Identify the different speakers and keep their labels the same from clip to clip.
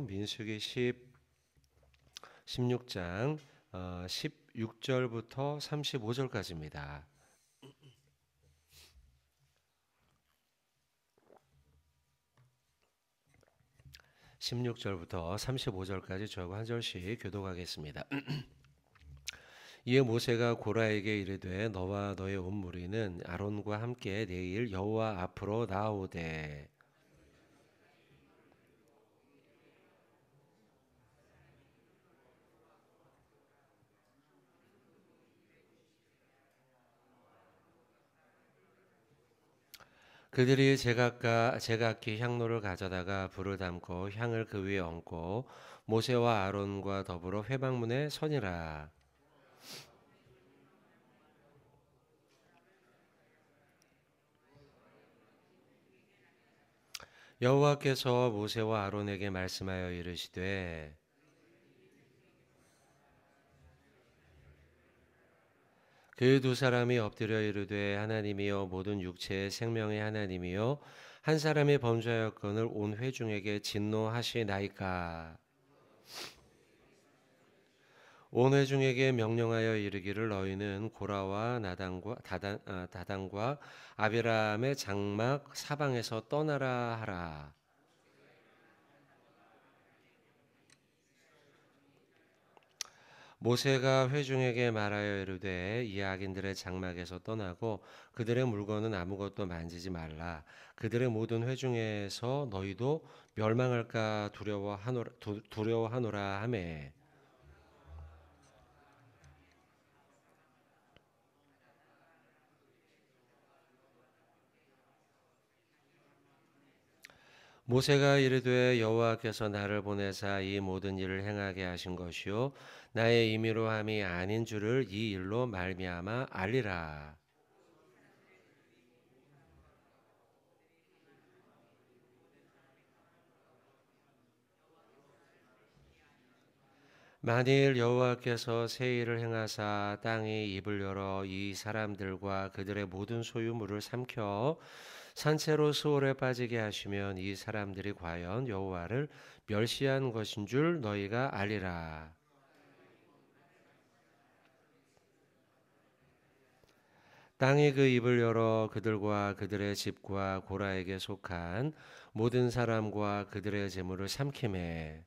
Speaker 1: 민수기 16장 16절부터 35절까지입니다. 16절부터 35절까지 저하고 한 절씩 교독하겠습니다. 이에 모세가 고라에게 이르되 너와 너의 온 무리는 아론과 함께 내일 여호와 앞으로 나아오되 그들이 제각기 향로를 가져다가 불을 담고 향을 그 위에 얹고 모세와 아론과 더불어 회막문에 서니라. 여호와께서 모세와 아론에게 말씀하여 이르시되 그 두 사람이 엎드려 이르되 하나님이여 모든 육체의 생명의 하나님이여 한 사람이 범죄하였거늘 온 회중에게 진노하시나이까. 온 회중에게 명령하여 이르기를 너희는 고라와 다단과 아비람의 장막 사방에서 떠나라 하라. 모세가 회중에게 말하여 이르되 이 악인들의 장막에서 떠나고 그들의 물건은 아무것도 만지지 말라. 그들의 모든 회중에서 너희도 멸망할까 두려워하노라 하매 모세가 이르되 여호와께서 나를 보내사 이 모든 일을 행하게 하신 것이요 나의 임의로 함이 아닌 줄을 이 일로 말미암아 알리라. 만일 여호와께서 새 일을 행하사 땅이 입을 열어 이 사람들과 그들의 모든 소유물을 삼켜 산채로 수월에 빠지게 하시면 이 사람들이 과연 여호와를 멸시한 것인 줄 너희가 알리라. 땅이 그 입을 열어 그들과 그들의 집과 고라에게 속한 모든 사람과 그들의 재물을 삼키매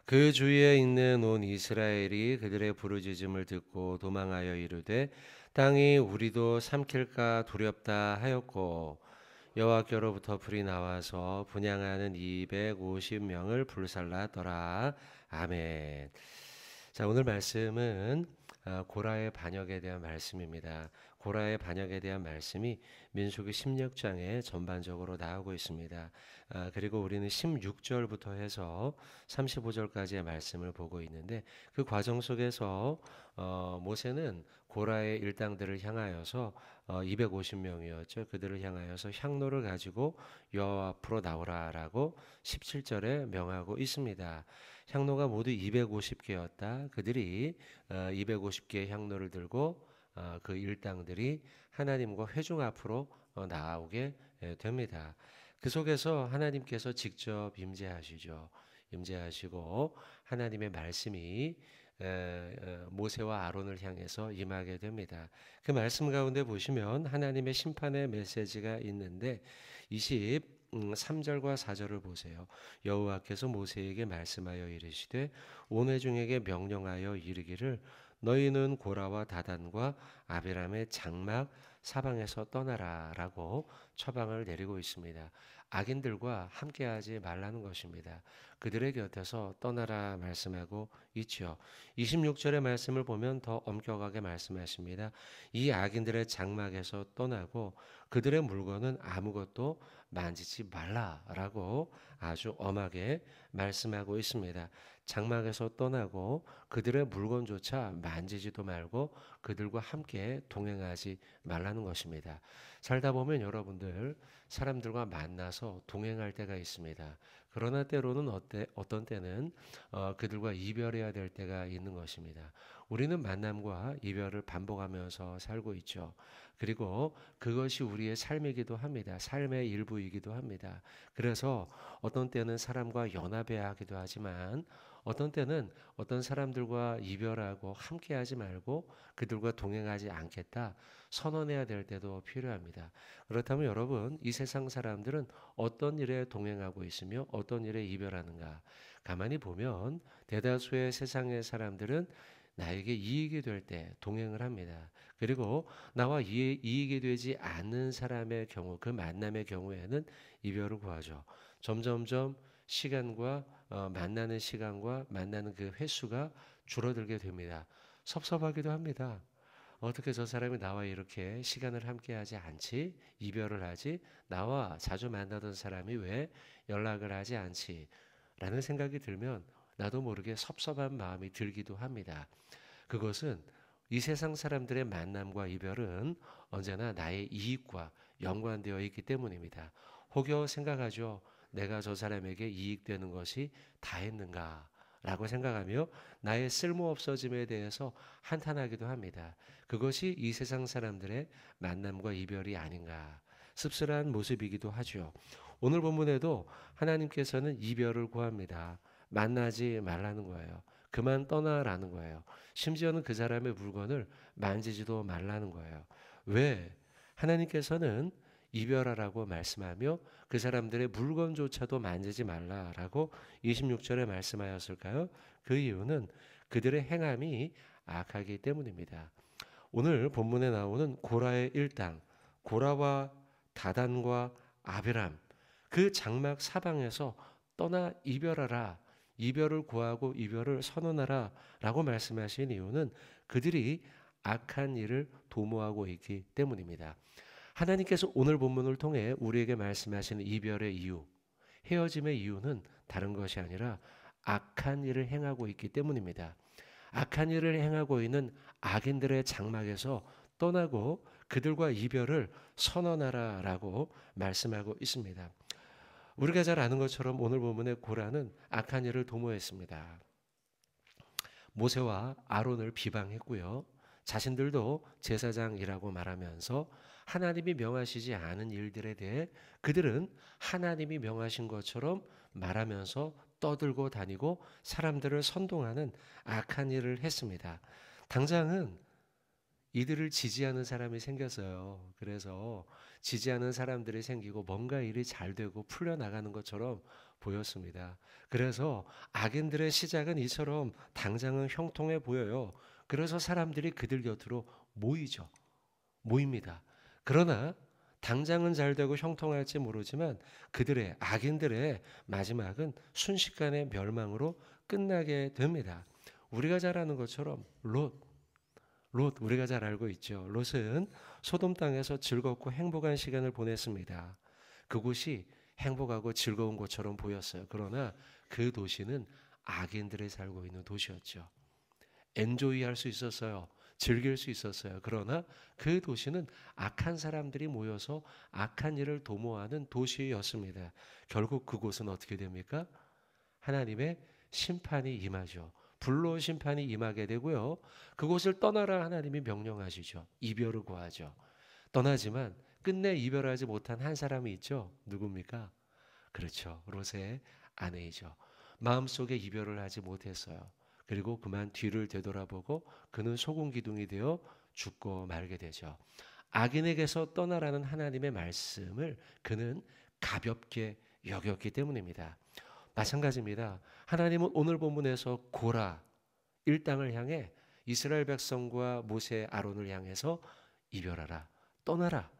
Speaker 1: 그 주위에 있는 온 이스라엘이 그들의 부르짖음을 듣고 도망하여 이르되 땅이 우리도 삼킬까 두렵다 하였고 여호와께로부터 불이 나와서 분향하는 250명을 불살랐더라. 아멘. 자, 오늘 말씀은 고라의 반역에 대한 말씀입니다. 고라의 반역에 대한 말씀이 민수기 16장에 전반적으로 나오고 있습니다. 그리고 우리는 16절부터 해서 35절까지의 말씀을 보고 있는데 그 과정 속에서 모세는 고라의 일당들을 향하여서 250명이었죠. 그들을 향하여서 향로를 가지고 여호와 앞으로 나오라라고 17절에 명하고 있습니다. 향로가 모두 250개였다. 그들이 250개의 향로를 들고 그 일당들이 하나님과 회중 앞으로 나오게 됩니다. 그 속에서 하나님께서 직접 임재하시죠. 임재하시고 하나님의 말씀이 모세와 아론을 향해서 임하게 됩니다. 그 말씀 가운데 보시면 하나님의 심판의 메시지가 있는데 23절과 4절을 보세요. 여호와께서 모세에게 말씀하여 이르시되 온 회중에게 명령하여 이르기를 너희는 고라와 다단과 아비람의 장막 사방에서 떠나라라고 처방을 내리고 있습니다. 악인들과 함께하지 말라는 것입니다. 그들의 곁에서 떠나라 말씀하고 있죠. 26절의 말씀을 보면 더 엄격하게 말씀하십니다. 이 악인들의 장막에서 떠나고 그들의 물건은 아무것도 만지지 말라라고 아주 엄하게 말씀하고 있습니다. 장막에서 떠나고 그들의 물건조차 만지지도 말고 그들과 함께 동행하지 말라는 것입니다. 살다 보면 여러분들 사람들과 만나서 동행할 때가 있습니다. 그러나 때로는 어떤 때는 그들과 이별해야 될 때가 있는 것입니다. 우리는 만남과 이별을 반복하면서 살고 있죠. 그리고 그것이 우리의 삶이기도 합니다. 삶의 일부이기도 합니다. 그래서 어떤 때는 사람과 연합해야 하기도 하지만 어떤 때는 어떤 사람들과 이별하고 함께하지 말고 그들과 동행하지 않겠다 선언해야 될 때도 필요합니다. 그렇다면 여러분, 이 세상 사람들은 어떤 일에 동행하고 있으며 어떤 일에 이별하는가? 가만히 보면 대다수의 세상의 사람들은 나에게 이익이 될 때 동행을 합니다. 그리고 나와 이익이 되지 않는 사람의 경우, 그 만남의 경우에는 이별을 구하죠. 점점점 시간과 만나는 시간과 만나는 그 횟수가 줄어들게 됩니다. 섭섭하기도 합니다. 어떻게 저 사람이 나와 이렇게 시간을 함께 하지 않지? 이별을 하지? 나와 자주 만나던 사람이 왜 연락을 하지 않지? 라는 생각이 들면 나도 모르게 섭섭한 마음이 들기도 합니다. 그것은 이 세상 사람들의 만남과 이별은 언제나 나의 이익과 연관되어 있기 때문입니다. 혹여 생각하죠. 내가 저 사람에게 이익되는 것이 다 했는가? 라고 생각하며 나의 쓸모없어짐에 대해서 한탄하기도 합니다. 그것이 이 세상 사람들의 만남과 이별이 아닌가 씁쓸한 모습이기도 하죠. 오늘 본문에도 하나님께서는 이별을 구합니다. 만나지 말라는 거예요. 그만 떠나라는 거예요. 심지어는 그 사람의 물건을 만지지도 말라는 거예요. 왜? 하나님께서는 이별하라고 말씀하며 그 사람들의 물건조차도 만지지 말라라고 26절에 말씀하였을까요? 그 이유는 그들의 행함이 악하기 때문입니다. 오늘 본문에 나오는 고라의 일당, 고라와 다단과 아비람, 그 장막 사방에서 떠나 이별하라, 이별을 구하고 이별을 선언하라 라고 말씀하신 이유는 그들이 악한 일을 도모하고 있기 때문입니다. 하나님께서 오늘 본문을 통해 우리에게 말씀하시는 이별의 이유, 헤어짐의 이유는 다른 것이 아니라 악한 일을 행하고 있기 때문입니다. 악한 일을 행하고 있는 악인들의 장막에서 떠나고 그들과 이별을 선언하라라고 말씀하고 있습니다. 우리가 잘 아는 것처럼 오늘 본문의 고라는 악한 일을 도모했습니다. 모세와 아론을 비방했고요. 자신들도 제사장이라고 말하면서 하나님이 명하시지 않은 일들에 대해 그들은 하나님이 명하신 것처럼 말하면서 떠들고 다니고 사람들을 선동하는 악한 일을 했습니다. 당장은 이들을 지지하는 사람이 생겼어요. 그래서 지지하는 사람들이 생기고 뭔가 일이 잘 되고 풀려나가는 것처럼 보였습니다. 그래서 악인들의 시작은 이처럼 당장은 형통해 보여요. 그래서 사람들이 그들 곁으로 모입니다. 그러나 당장은 잘 되고 형통할지 모르지만 그들의 악인들의 마지막은 순식간에 멸망으로 끝나게 됩니다. 우리가 잘 아는 것처럼 롯 우리가 잘 알고 있죠. 롯은 소돔 땅에서 즐겁고 행복한 시간을 보냈습니다. 그곳이 행복하고 즐거운 곳처럼 보였어요. 그러나 그 도시는 악인들이 살고 있는 도시였죠. 엔조이 할 수 있었어요. 즐길 수 있었어요. 그러나 그 도시는 악한 사람들이 모여서 악한 일을 도모하는 도시였습니다. 결국 그곳은 어떻게 됩니까? 하나님의 심판이 임하죠. 불로 심판이 임하게 되고요. 그곳을 떠나라 하나님이 명령하시죠. 이별을 구하죠. 떠나지만 끝내 이별하지 못한 한 사람이 있죠. 누굽니까? 그렇죠. 롯의 아내이죠. 마음속에 이별을 하지 못했어요. 그리고 그만 뒤를 되돌아보고 그는 소금 기둥이 되어 죽고 말게 되죠. 악인에게서 떠나라는 하나님의 말씀을 그는 가볍게 여겼기 때문입니다. 마찬가지입니다. 하나님은 오늘 본문에서 고라 일당을 향해 이스라엘 백성과 모세 아론을 향해서 이별하라, 떠나라,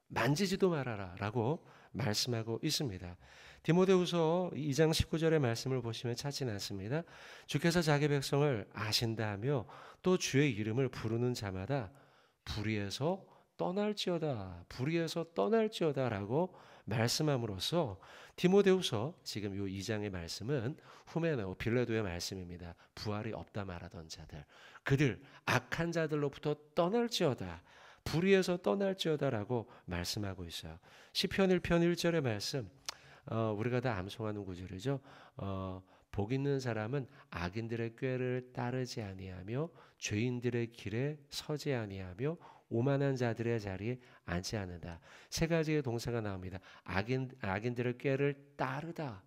Speaker 1: 만지지도 말아라 라고 말씀하고 있습니다. 디모데후서 2장 19절의 말씀을 보시면 찾지는 않습니다. 주께서 자기 백성을 아신다 하며 또 주의 이름을 부르는 자마다 불의에서 떠날지어다 라고 말씀함으로써 디모데후서 지금 이 2장의 말씀은 후메네오 빌레도의 말씀입니다. 부활이 없다 말하던 자들, 그들 악한 자들로부터 떠날지어다, 불의에서 떠날지어다라고 말씀하고 있어요. 시편 1편 1절의 말씀, 우리가 다 암송하는 구절이죠. 복 있는 사람은 악인들의 꾀를 따르지 아니하며 죄인들의 길에 서지 아니하며 오만한 자들의 자리에 앉지 않는다. 세 가지의 동사가 나옵니다. 악인들의 꾀를 따르다,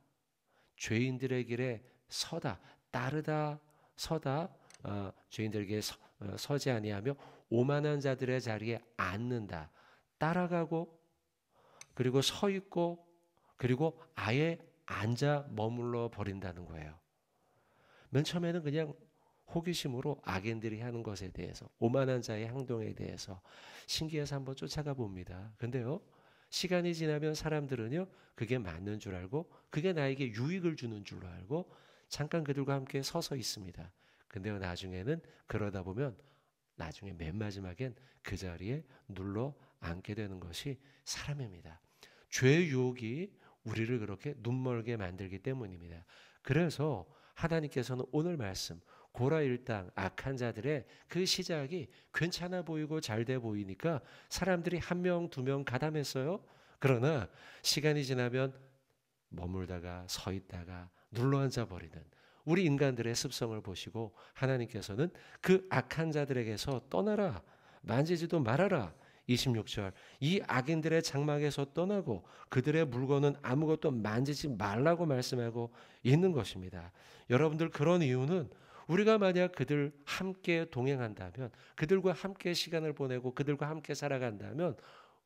Speaker 1: 죄인들의 길에 서다, 따르다, 서다, 죄인들에게 서지 아니하며 오만한 자들의 자리에 앉는다. 따라가고 그리고 서 있고 그리고 아예 앉아 머물러 버린다는 거예요. 맨 처음에는 그냥 호기심으로 악인들이 하는 것에 대해서, 오만한 자의 행동에 대해서 신기해서 한번 쫓아가 봅니다. 근데요, 시간이 지나면 사람들은요, 그게 맞는 줄 알고 그게 나에게 유익을 주는 줄로 알고 잠깐 그들과 함께 서서 있습니다. 근데요, 나중에는 그러다 보면 나중에 맨 마지막엔 그 자리에 눌러 앉게 되는 것이 사람입니다. 죄의 유혹이 우리를 그렇게 눈멀게 만들기 때문입니다. 그래서 하나님께서는 오늘 말씀 고라 일당 악한 자들의 그 시작이 괜찮아 보이고 잘 돼 보이니까 사람들이 한 명, 두 명 가담했어요. 그러나 시간이 지나면 머물다가 서 있다가 눌러앉아 버리는 우리 인간들의 습성을 보시고 하나님께서는 그 악한 자들에게서 떠나라, 만지지도 말아라. 26절, 이 악인들의 장막에서 떠나고 그들의 물건은 아무것도 만지지 말라고 말씀하고 있는 것입니다. 여러분들, 그런 이유는 우리가 만약 그들 함께 동행한다면, 그들과 함께 시간을 보내고 그들과 함께 살아간다면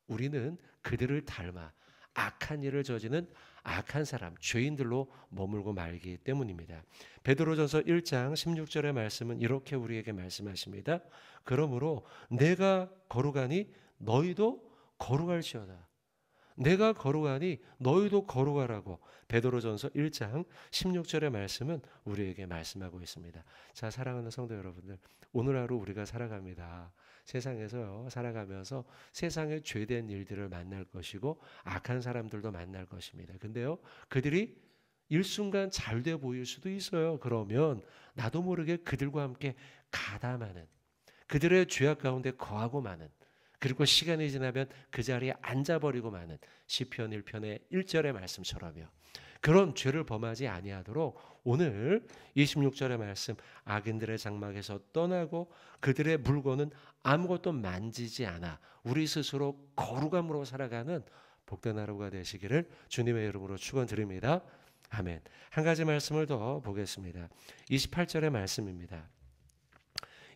Speaker 1: 우리는 그들을 닮아 악한 일을 저지는 악한 사람, 죄인들로 머물고 말기 때문입니다. 베드로전서 1장 16절의 말씀은 이렇게 우리에게 말씀하십니다. 그러므로 내가 거룩하니 너희도 거룩할지어다. 내가 거룩하니 너희도 거룩하라고 베드로전서 1장 16절의 말씀은 우리에게 말씀하고 있습니다. 자, 사랑하는 성도 여러분들, 오늘 하루 우리가 살아갑니다. 세상에서 살아가면서 세상의 죄된 일들을 만날 것이고 악한 사람들도 만날 것입니다. 근데요, 그들이 일순간 잘돼 보일 수도 있어요. 그러면 나도 모르게 그들과 함께 가담하는, 그들의 죄악 가운데 거하고 마는, 그리고 시간이 지나면 그 자리에 앉아버리고 마는 시편 1편의 1절의 말씀처럼요. 그런 죄를 범하지 아니하도록 오늘 26절의 말씀, 악인들의 장막에서 떠나고 그들의 물건은 아무것도 만지지 않아 우리 스스로 거룩함으로 살아가는 복된 하루가 되시기를 주님의 이름으로 축원드립니다. 아멘. 한 가지 말씀을 더 보겠습니다. 28절의 말씀입니다.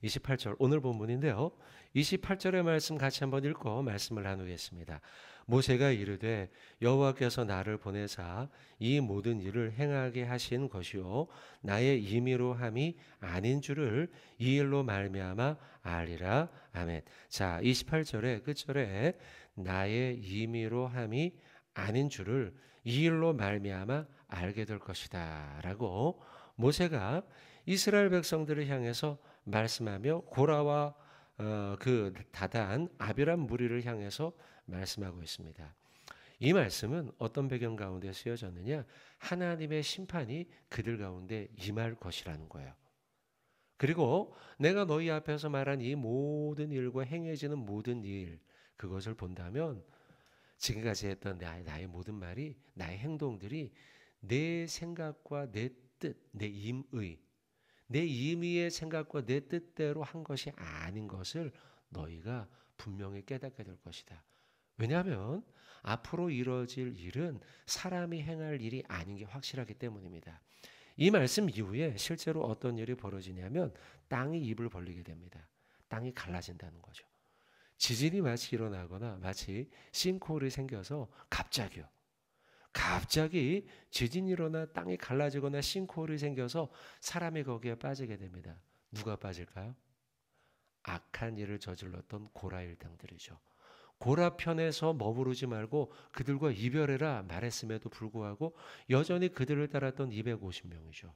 Speaker 1: 28절 오늘 본문인데요. 28절의 말씀 같이 한번 읽고 말씀을 나누겠습니다. 모세가 이르되 여호와께서 나를 보내사 이 모든 일을 행하게 하신 것이요 나의 임의로 함이 아닌 줄을 이 일로 말미암아 알리라. 아멘. 자, 28절의 끝절에 나의 임의로 함이 아닌 줄을 이 일로 말미암아 알게 될 것이다 라고 모세가 이스라엘 백성들을 향해서 말씀하며 고라와 그 다단 아비람 무리를 향해서 말씀하고 있습니다. 이 말씀은 어떤 배경 가운데 쓰여졌느냐? 하나님의 심판이 그들 가운데 임할 것이라는 거예요. 그리고 내가 너희 앞에서 말한 이 모든 일과 행해지는 모든 일, 그것을 본다면 지금까지 했던 나의 모든 말이, 나의 행동들이 내 생각과 내 뜻, 내 임의의 생각과 내 뜻대로 한 것이 아닌 것을 너희가 분명히 깨닫게 될 것이다. 왜냐하면 앞으로 이루어질 일은 사람이 행할 일이 아닌 게 확실하기 때문입니다. 이 말씀 이후에 실제로 어떤 일이 벌어지냐면 땅이 입을 벌리게 됩니다. 땅이 갈라진다는 거죠. 지진이 마치 일어나거나 마치 싱크홀이 생겨서 갑자기 지진이 일어나 땅이 갈라지거나 싱크홀이 생겨서 사람이 거기에 빠지게 됩니다. 누가 빠질까요? 악한 일을 저질렀던 고라 일당들이죠. 고라 편에서 머무르지 말고 그들과 이별해라 말했음에도 불구하고 여전히 그들을 따랐던 250명이죠.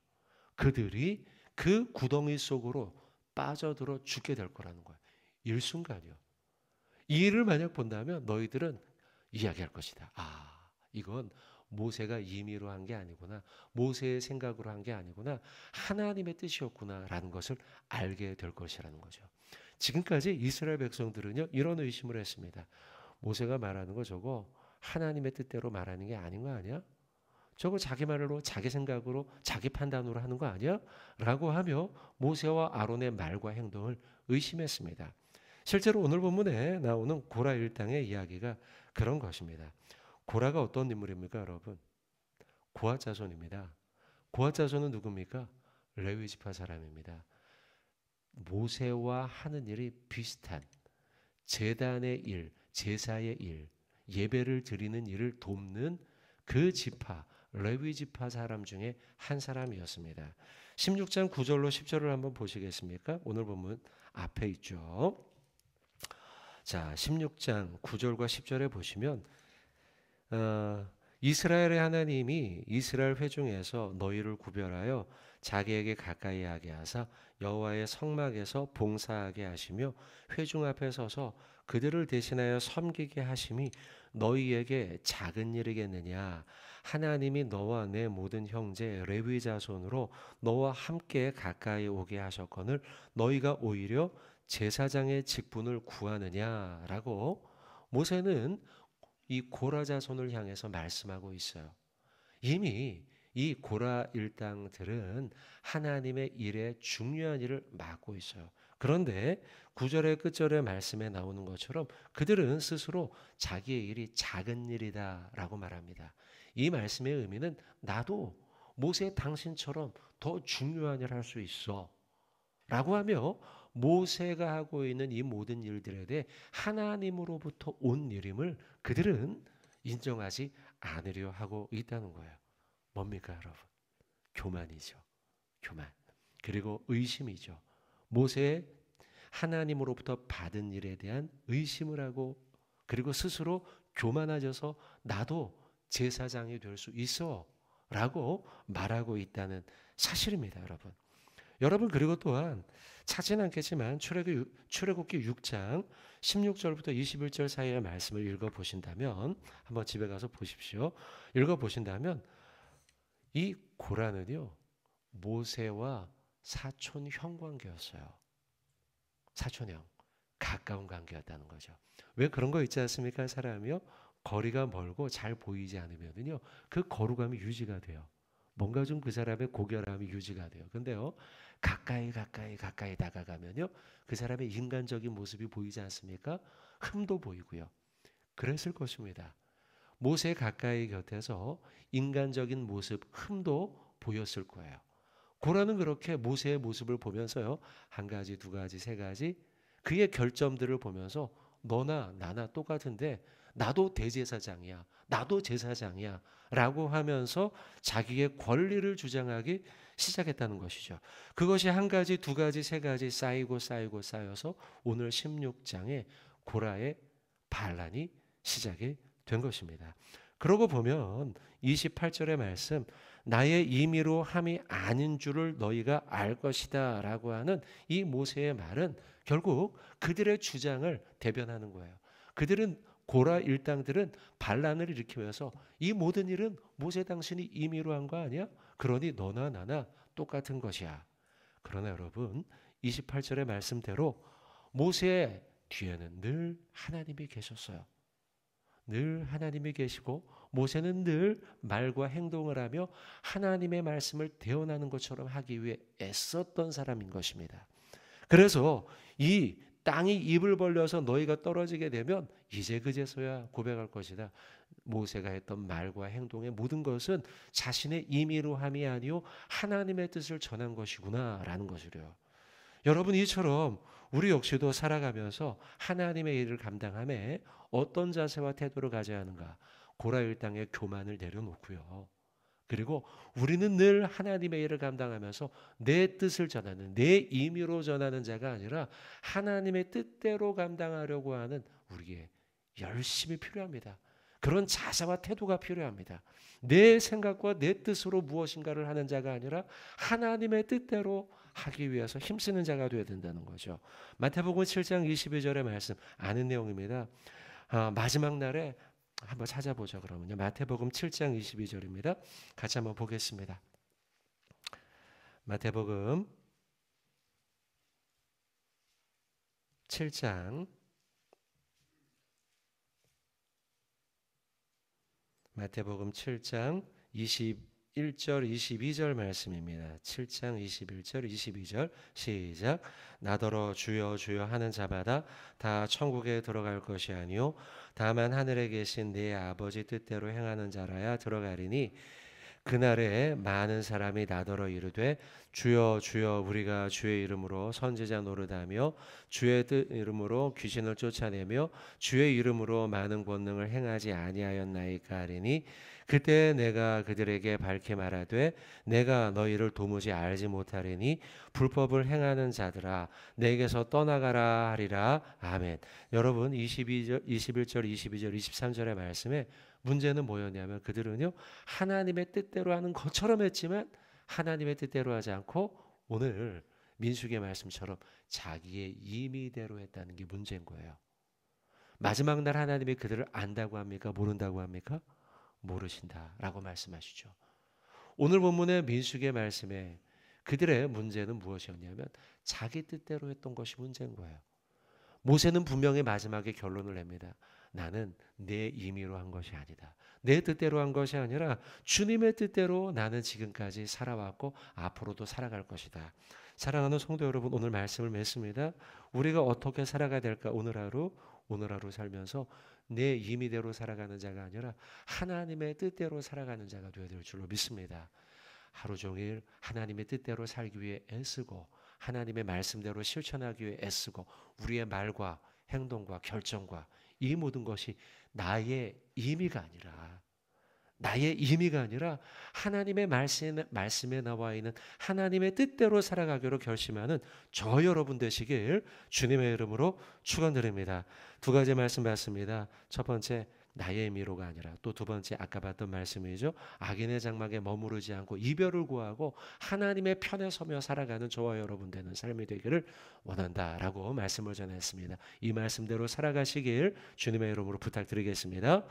Speaker 1: 그들이 그 구덩이 속으로 빠져들어 죽게 될 거라는 거예요. 일순간이요. 이 일을 만약 본다면 너희들은 이야기할 것이다. 이건 모세가 임의로 한 게 아니구나. 모세의 생각으로 한 게 아니구나. 하나님의 뜻이었구나라는 것을 알게 될 것이라는 거죠. 지금까지 이스라엘 백성들은요, 이런 의심을 했습니다. 모세가 말하는 거 저거 하나님의 뜻대로 말하는 게 아닌 거 아니야? 저거 자기 말로, 자기 생각으로, 자기 판단으로 하는 거 아니야? 라고 하며 모세와 아론의 말과 행동을 의심했습니다. 실제로 오늘 본문에 나오는 고라 일당의 이야기가 그런 것입니다. 고라가 어떤 인물입니까, 여러분? 고아 자손입니다. 고아 자손은 누굽니까? 레위 지파 사람입니다. 모세와 하는 일이 비슷한 제단의 일, 제사의 일, 예배를 드리는 일을 돕는 그 지파, 레위 지파 사람 중에 한 사람이었습니다. 16장 9절로 10절을 한번 보시겠습니까? 오늘 본문 앞에 있죠. 자, 16장 9절과 10절에 보시면 이스라엘의 하나님이 이스라엘 회중에서 너희를 구별하여 자기에게 가까이 하게 하사 여호와의 성막에서 봉사하게 하시며 회중 앞에 서서 그들을 대신하여 섬기게 하심이 너희에게 작은 일이겠느냐. 하나님이 너와 내 모든 형제 레위 자손으로 너와 함께 가까이 오게 하셨거늘 너희가 오히려 제사장의 직분을 구하느냐라고 모세는 이 고라 자손을 향해서 말씀하고 있어요. 이미 이 고라 일당들은 하나님의 일에 중요한 일을 맡고 있어요. 그런데 9절의 끝절의 말씀에 나오는 것처럼 그들은 스스로 자기의 일이 작은 일이다라고 말합니다. 이 말씀의 의미는 나도 모세 당신처럼 더 중요한 일을 할 수 있어 라고 하며 모세가 하고 있는 이 모든 일들에 대해 하나님으로부터 온 일임을 그들은 인정하지 않으려 하고 있다는 거예요. 뭡니까, 여러분? 교만이죠. 교만. 그리고 의심이죠. 모세의 하나님으로부터 받은 일에 대한 의심을 하고 그리고 스스로 교만해져서 나도 제사장이 될 수 있어 라고 말하고 있다는 사실입니다, 여러분. 여러분 그리고 또한 찾지는 않겠지만 출애굽기 6장 16절부터 21절 사이의 말씀을 읽어보신다면 한번 집에 가서 보십시오. 읽어보신다면 이 고라는요 모세와 사촌 형 관계였어요. 사촌형 가까운 관계였다는 거죠. 왜 그런 거 있지 않습니까? 사람이요 거리가 멀고 잘 보이지 않으면요 그 거리감이 유지가 돼요. 뭔가 좀 그 사람의 고결함이 유지가 돼요. 근데요 가까이 다가가면요 그 사람의 인간적인 모습이 보이지 않습니까? 흠도 보이고요. 그랬을 것입니다. 모세 가까이 곁에서 인간적인 모습, 흠도 보였을 거예요. 고라는 그렇게 모세의 모습을 보면서요 한 가지, 두 가지, 세 가지 그의 결점들을 보면서 너나 나나 똑같은데 나도 대제사장이야, 나도 제사장이야 라고 하면서 자기의 권리를 주장하기 시작했다는 것이죠. 그것이 한 가지, 두 가지, 세 가지 쌓여서 오늘 16장에 고라의 반란이 시작이 된 것입니다. 그러고 보면 28절의 말씀 나의 임의로 함이 아닌 줄을 너희가 알 것이다 라고 하는 이 모세의 말은 결국 그들의 주장을 대변하는 거예요. 그들은 고라 일당들은 반란을 일으키면서 이 모든 일은 모세 당신이 임의로 한 거 아니야? 그러니 너나 나나 똑같은 것이야. 그러나 여러분 28절의 말씀대로 모세의 뒤에는 늘 하나님이 계셨어요. 늘 하나님이 계시고 모세는 늘 말과 행동을 하며 하나님의 말씀을 대언하는 것처럼 하기 위해 애썼던 사람인 것입니다. 그래서 이 땅이 입을 벌려서 너희가 떨어지게 되면 이제 그제서야 고백할 것이다. 모세가 했던 말과 행동의 모든 것은 자신의 임의로 함이 아니요 하나님의 뜻을 전한 것이구나라는 것이래요. 여러분 이처럼 우리 역시도 살아가면서 하나님의 일을 감당함에 어떤 자세와 태도를 가져야 하는가? 고라 일당의 교만을 내려놓고요. 그리고 우리는 늘 하나님의 일을 감당하면서 내 뜻을 전하는 내 임의로 전하는 자가 아니라 하나님의 뜻대로 감당하려고 하는 우리의 열심이 필요합니다. 그런 자세와 태도가 필요합니다. 내 생각과 내 뜻으로 무엇인가를 하는 자가 아니라 하나님의 뜻대로 하기 위해서 힘쓰는 자가 되어야 된다는 거죠. 마태복음 7장 22절의 말씀 아는 내용입니다. 마지막 날에 한번 찾아보죠. 그러면요. 마태복음 7장 22절입니다. 같이 한번 보겠습니다. 마태복음 7장 22절 21절 22절 말씀입니다. 7장 21절 22절 시작. 나더러 주여 주여 하는 자마다 다 천국에 들어갈 것이 아니요 다만 하늘에 계신 내 아버지 뜻대로 행하는 자라야 들어가리니 그날에 많은 사람이 나더러 이르되 주여 주여 우리가 주의 이름으로 선지자 노릇하며 주의 뜻 이름으로 귀신을 쫓아내며 주의 이름으로 많은 권능을 행하지 아니하였나이까 하리니 그때 내가 그들에게 밝히 말하되 내가 너희를 도무지 알지 못하리니 불법을 행하는 자들아 내게서 떠나가라 하리라. 아멘. 여러분 22절 21절 22절 23절의 말씀에 문제는 뭐였냐면 그들은요 하나님의 뜻대로 하는 것처럼 했지만 하나님의 뜻대로 하지 않고 오늘 민수기의 말씀처럼 자기의 임의대로 했다는 게 문제인 거예요. 마지막 날 하나님이 그들을 안다고 합니까? 모른다고 합니까? 모르신다라고 말씀하시죠. 오늘 본문의 민수기의 말씀에 그들의 문제는 무엇이었냐면 자기 뜻대로 했던 것이 문제인 거예요. 모세는 분명히 마지막에 결론을 냅니다. 나는 내 임의로 한 것이 아니다. 내 뜻대로 한 것이 아니라 주님의 뜻대로 나는 지금까지 살아왔고 앞으로도 살아갈 것이다. 사랑하는 성도 여러분, 오늘 말씀을 맺습니다. 우리가 어떻게 살아가야 될까? 오늘 하루 살면서 내 임의대로 살아가는 자가 아니라 하나님의 뜻대로 살아가는 자가 되어야 될 줄로 믿습니다. 하루 종일 하나님의 뜻대로 살기 위해 애쓰고 하나님의 말씀대로 실천하기 위해 애쓰고 우리의 말과 행동과 결정과 이 모든 것이 나의 임의가 아니라 하나님의 말씀에 나와 있는 하나님의 뜻대로 살아가기로 결심하는 저 여러분 되시길 주님의 이름으로 축원드립니다. 두 가지 말씀 받습니다. 첫 번째 나의 임의로가 아니라 또 두 번째 아까 봤던 말씀이죠. 악인의 장막에 머무르지 않고 이별을 구하고 하나님의 편에 서며 살아가는 저와 여러분 되는 삶이 되기를 원한다라고 말씀을 전했습니다. 이 말씀대로 살아가시길 주님의 이름으로 부탁드리겠습니다.